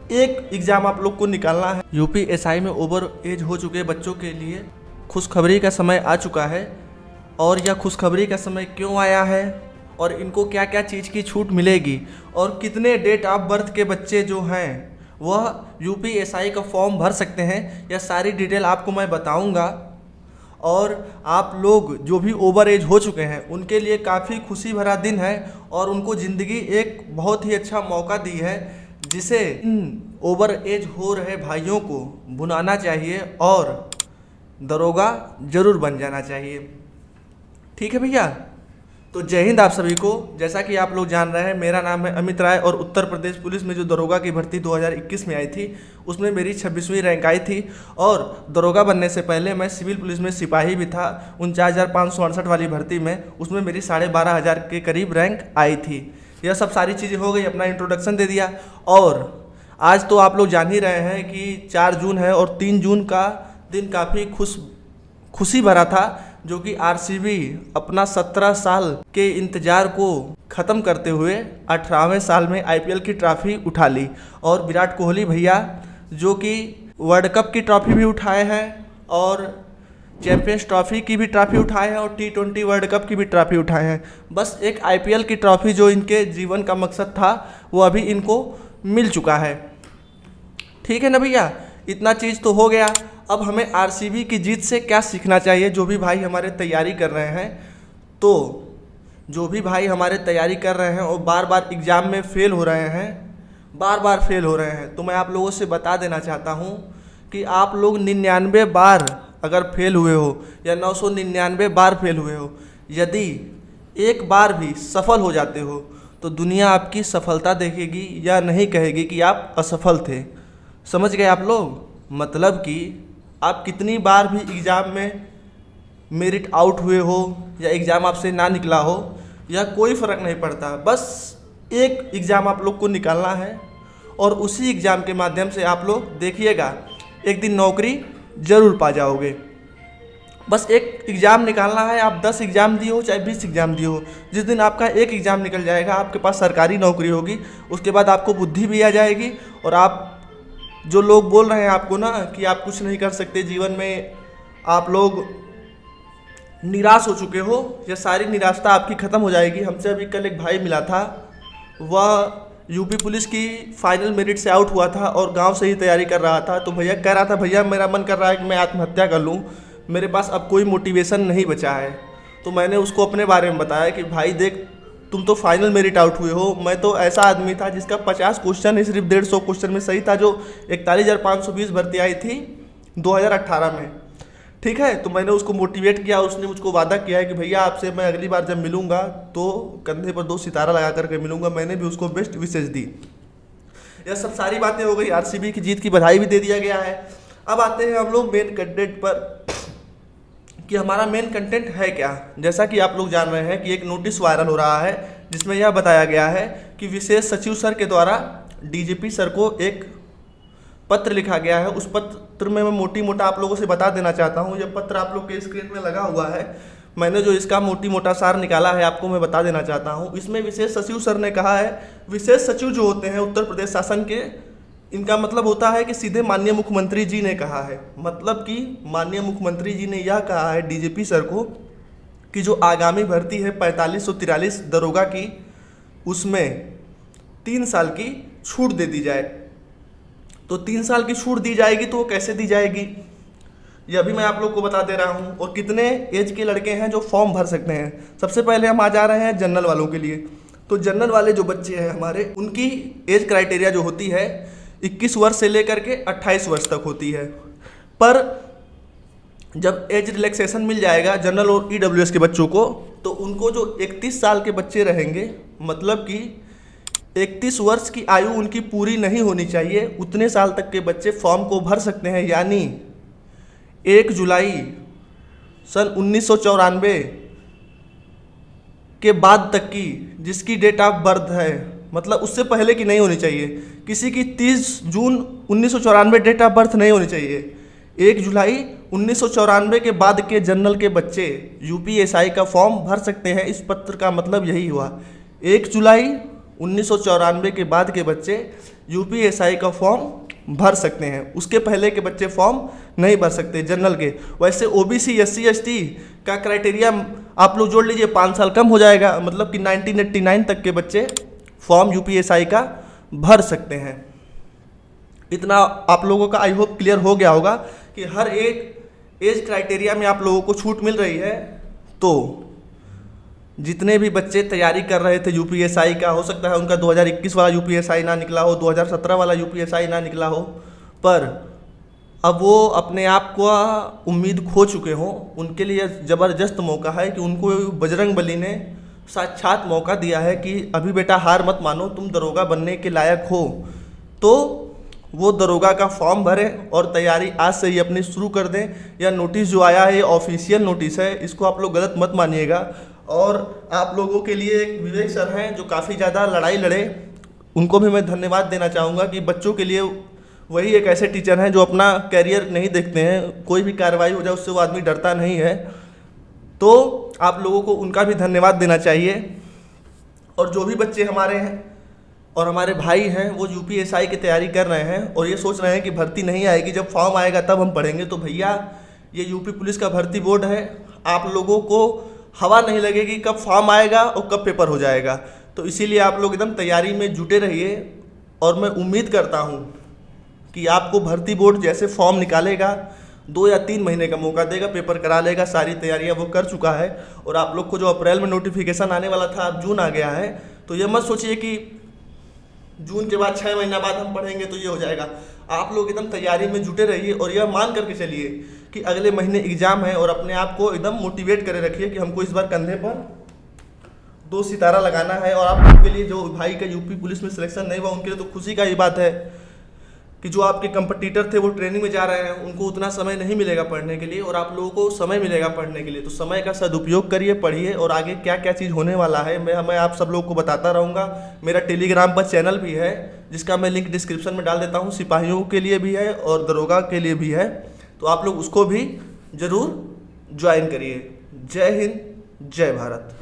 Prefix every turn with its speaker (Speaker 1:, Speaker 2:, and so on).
Speaker 1: एक एग्ज़ाम आप लोग को निकालना है। यूपीएसआई में ओवर एज हो चुके बच्चों के लिए खुशखबरी का समय आ चुका है। और यह खुशखबरी का समय क्यों आया है और इनको क्या क्या चीज़ की छूट मिलेगी और कितने डेट ऑफ बर्थ के बच्चे जो हैं वह यूपीएसआई का फॉर्म भर सकते हैं, यह सारी डिटेल आपको मैं बताऊंगा। और आप लोग जो भी ओवर एज हो चुके हैं उनके लिए काफ़ी खुशी भरा दिन है और उनको ज़िंदगी एक बहुत ही अच्छा मौका दी है, जिसे इन ओवर एज हो रहे भाइयों को भुनाना चाहिए और दरोगा ज़रूर बन जाना चाहिए। ठीक है भैया, तो जय हिंद आप सभी को। जैसा कि आप लोग जान रहे हैं, मेरा नाम है अमित राय और उत्तर प्रदेश पुलिस में जो दरोगा की भर्ती 2021 में आई थी उसमें मेरी 26वीं रैंक आई थी। और दरोगा बनने से पहले मैं सिविल पुलिस में सिपाही भी था 49,568 वाली भर्ती में, उसमें मेरी 12,500 के करीब रैंक आई थी। यह सब सारी चीज़ें हो गई, अपना इंट्रोडक्शन दे दिया। और आज तो आप लोग जान ही रहे हैं कि 4 जून है और 3 जून का दिन काफ़ी खुशी भरा था, जो कि आरसीबी अपना 17 साल के इंतजार को ख़त्म करते हुए 18वें साल में आईपीएल की ट्रॉफी उठा ली। और विराट कोहली भैया जो कि वर्ल्ड कप की ट्रॉफी भी उठाए हैं और चैंपियंस ट्रॉफी की भी ट्रॉफी उठाए हैं और T20 वर्ल्ड कप की भी ट्रॉफी उठाए हैं। बस एक आईपीएल की ट्रॉफी जो इनके जीवन का मकसद था वो अभी इनको मिल चुका है। ठीक है ना भैया, इतना चीज़ तो हो गया। अब हमें आरसीबी की जीत से क्या सीखना चाहिए, जो भी भाई हमारे तैयारी कर रहे हैं। तो जो भी भाई हमारे तैयारी कर रहे हैं और बार बार एग्ज़ाम में फ़ेल हो रहे हैं, तो मैं आप लोगों से बता देना चाहता हूँ कि आप लोग 99 बार अगर फेल हुए हो या 999 बार फेल हुए हो, यदि एक बार भी सफल हो जाते हो तो दुनिया आपकी सफलता देखेगी या नहीं कहेगी कि आप असफल थे। समझ गए आप लोग? मतलब कि आप कितनी बार भी एग्ज़ाम में मेरिट आउट हुए हो या एग्ज़ाम आपसे ना निकला हो, या कोई फ़र्क नहीं पड़ता। बस एक एग्ज़ाम आप लोग को निकालना है और उसी एग्ज़ाम के माध्यम से आप लोग देखिएगा एक दिन नौकरी ज़रूर पा जाओगे। बस एक एग्ज़ाम निकालना है, आप 10 एग्ज़ाम दिए हो चाहे 20 एग्ज़ाम दिए हो, जिस दिन आपका एक एग्ज़ाम निकल जाएगा आपके पास सरकारी नौकरी होगी। उसके बाद आपको बुद्धि भी आ जाएगी और आप जो लोग बोल रहे हैं आपको ना कि आप कुछ नहीं कर सकते जीवन में, आप लोग निराश हो चुके हो, यह सारी निराशा आपकी ख़त्म हो जाएगी। हमसे अभी कल एक भाई मिला था, वह यूपी पुलिस की फाइनल मेरिट से आउट हुआ था और गांव से ही तैयारी कर रहा था। तो भैया कह रहा था, भैया मेरा मन कर रहा है कि मैं आत्महत्या कर लूँ, मेरे पास अब कोई मोटिवेशन नहीं बचा है। तो मैंने उसको अपने बारे में बताया कि भाई देख, तुम तो फाइनल मेरिट आउट हुए हो, मैं तो ऐसा आदमी था जिसका 50 क्वेश्चन ही सिर्फ 150 क्वेश्चन में सही था, जो 41,520 भर्ती आई थी 2018 में। ठीक है, तो मैंने उसको मोटिवेट किया, उसने मुझको वादा किया है कि भैया आपसे मैं अगली बार जब मिलूंगा तो कंधे पर 2 सितारा लगा करके मिलूंगा। मैंने भी उसको बेस्ट विशेष दी। यह सब सारी बातें हो गई, आरसीबी की जीत की बधाई भी दे दिया गया है। अब आते हैं हम लोग मेन कंटेंट पर कि हमारा मेन कंटेंट है क्या। जैसा कि आप लोग जान रहे हैं कि एक नोटिस वायरल हो रहा है जिसमें यह बताया गया है कि विशेष सचिव सर के द्वारा डीजीपी सर को एक पत्र लिखा गया है। उस पत्र में मैं मोटी मोटा आप लोगों से बता देना चाहता हूँ। यह पत्र आप लोग के स्क्रीन में लगा हुआ है, मैंने जो इसका मोटी मोटा सार निकाला है आपको मैं बता देना चाहता हूँ। इसमें विशेष सचिव सर ने कहा है, विशेष सचिव जो होते हैं उत्तर प्रदेश शासन के, इनका मतलब होता है कि सीधे माननीय मुख्यमंत्री जी ने कहा है। मतलब कि माननीय मुख्यमंत्री जी ने यह कहा है डीजीपी सर को कि जो आगामी भर्ती है 4543 दरोगा की, उसमें 3 साल की छूट दे दी जाए। तो 3 साल की छूट दी जाएगी तो वो कैसे दी जाएगी यह भी मैं आप लोग को बता दे रहा हूँ। और कितने एज के लड़के हैं जो फॉर्म भर सकते हैं। सबसे पहले हम आ जा रहे हैं जनरल वालों के लिए। तो जनरल वाले जो बच्चे हैं हमारे, उनकी एज क्राइटेरिया जो होती है 21 वर्ष से लेकर के 28 वर्ष तक होती है। पर जब एज रिलैक्सेशन मिल जाएगा जनरल और ईडब्ल्यूएस के बच्चों को, तो उनको जो 31 साल के बच्चे रहेंगे, मतलब कि 31 वर्ष की आयु उनकी पूरी नहीं होनी चाहिए, उतने साल तक के बच्चे फॉर्म को भर सकते हैं। यानी 1 जुलाई सन 1994 के बाद तक की जिसकी डेट ऑफ बर्थ है, मतलब उससे पहले की नहीं होनी चाहिए। किसी की 30 जून 1994 डेट ऑफ बर्थ नहीं होनी चाहिए। 1 जुलाई 1994 के बाद के जनरल के बच्चे यूपीएसआई का फॉर्म भर सकते हैं। इस पत्र का मतलब यही हुआ, 1 जुलाई 1994 के बाद के बच्चे यूपीएसआई का फॉर्म भर सकते हैं। उसके पहले के बच्चे फॉर्म नहीं भर सकते जनरल के। वैसे ओबीसी एससी एसटी का क्राइटेरिया आप लोग जोड़ लीजिए, 5 साल कम हो जाएगा, मतलब कि 1989 तक के बच्चे फॉर्म यूपीएसआई का भर सकते हैं। इतना आप लोगों का आई होप क्लियर हो गया होगा कि हर एक एज क्राइटेरिया में आप लोगों को छूट मिल रही है। तो जितने भी बच्चे तैयारी कर रहे थे यूपीएसआई का, हो सकता है उनका 2021 वाला यूपीएसआई ना निकला हो, 2017 वाला यूपीएसआई ना निकला हो, पर अब वो अपने आप को उम्मीद खो चुके हों, उनके लिए ज़बरदस्त मौका है कि उनको बजरंग बली ने साक्षात मौका दिया है कि अभी बेटा हार मत मानो, तुम दरोगा बनने के लायक हो। तो वो दरोगा का फॉर्म भरें और तैयारी आज से ही अपनी शुरू कर दें। यह नोटिस जो आया है ये ऑफिशियल नोटिस है, इसको आप लोग गलत मत मानिएगा। और आप लोगों के लिए एक विवेक सर हैं जो काफ़ी ज़्यादा लड़ाई लड़े, उनको भी मैं धन्यवाद देना चाहूँगा कि बच्चों के लिए वही एक ऐसे टीचर हैं जो अपना कैरियर नहीं देखते हैं, कोई भी कार्रवाई हो जाए उससे वो आदमी डरता नहीं है। तो आप लोगों को उनका भी धन्यवाद देना चाहिए। और जो भी बच्चे हमारे हैं और हमारे भाई हैं वो यूपीएसआई की तैयारी कर रहे हैं और ये सोच रहे हैं कि भर्ती नहीं आएगी, जब फॉर्म आएगा तब हम पढ़ेंगे, तो भैया ये यूपी पुलिस का भर्ती बोर्ड है, आप लोगों को हवा नहीं लगेगी कब फॉर्म आएगा और कब पेपर हो जाएगा। तो इसीलिए आप लोग एकदम तैयारी में जुटे रहिए और मैं उम्मीद करता हूँ कि आपको भर्ती बोर्ड जैसे फॉर्म निकालेगा 2 या 3 महीने का मौका देगा, पेपर करा लेगा, सारी तैयारियां वो कर चुका है। और आप लोग को जो अप्रैल में नोटिफिकेशन आने वाला था, अब जून आ गया है, तो ये मत सोचिए कि जून के बाद 6 महीना बाद हम पढ़ेंगे तो ये हो जाएगा। आप लोग एकदम तैयारी में जुटे रहिए और यह मान करके चलिए कि अगले महीने एग्ज़ाम है और अपने आप को एकदम मोटिवेट करे रखिए कि हमको इस बार कंधे पर 2 सितारा लगाना है। और आप लोग के लिए जो भाई का यूपी पुलिस में सिलेक्शन नहीं हुआ उनके लिए तो खुशी का ही बात है कि जो आपके कंपटीटर थे वो ट्रेनिंग में जा रहे हैं, उनको उतना समय नहीं मिलेगा पढ़ने के लिए और आप लोगों को समय मिलेगा पढ़ने के लिए। तो समय का सदुपयोग करिए, पढ़िए और आगे क्या क्या चीज़ होने वाला है मैं आप सब लोगों को बताता रहूँगा। मेरा टेलीग्राम पर चैनल भी है जिसका मैं लिंक डिस्क्रिप्शन में डाल देता हूँ, सिपाहियों के लिए भी है और दरोगा के लिए भी है, तो आप लोग उसको भी ज़रूर ज्वाइन करिए। जय हिंद, जय भारत।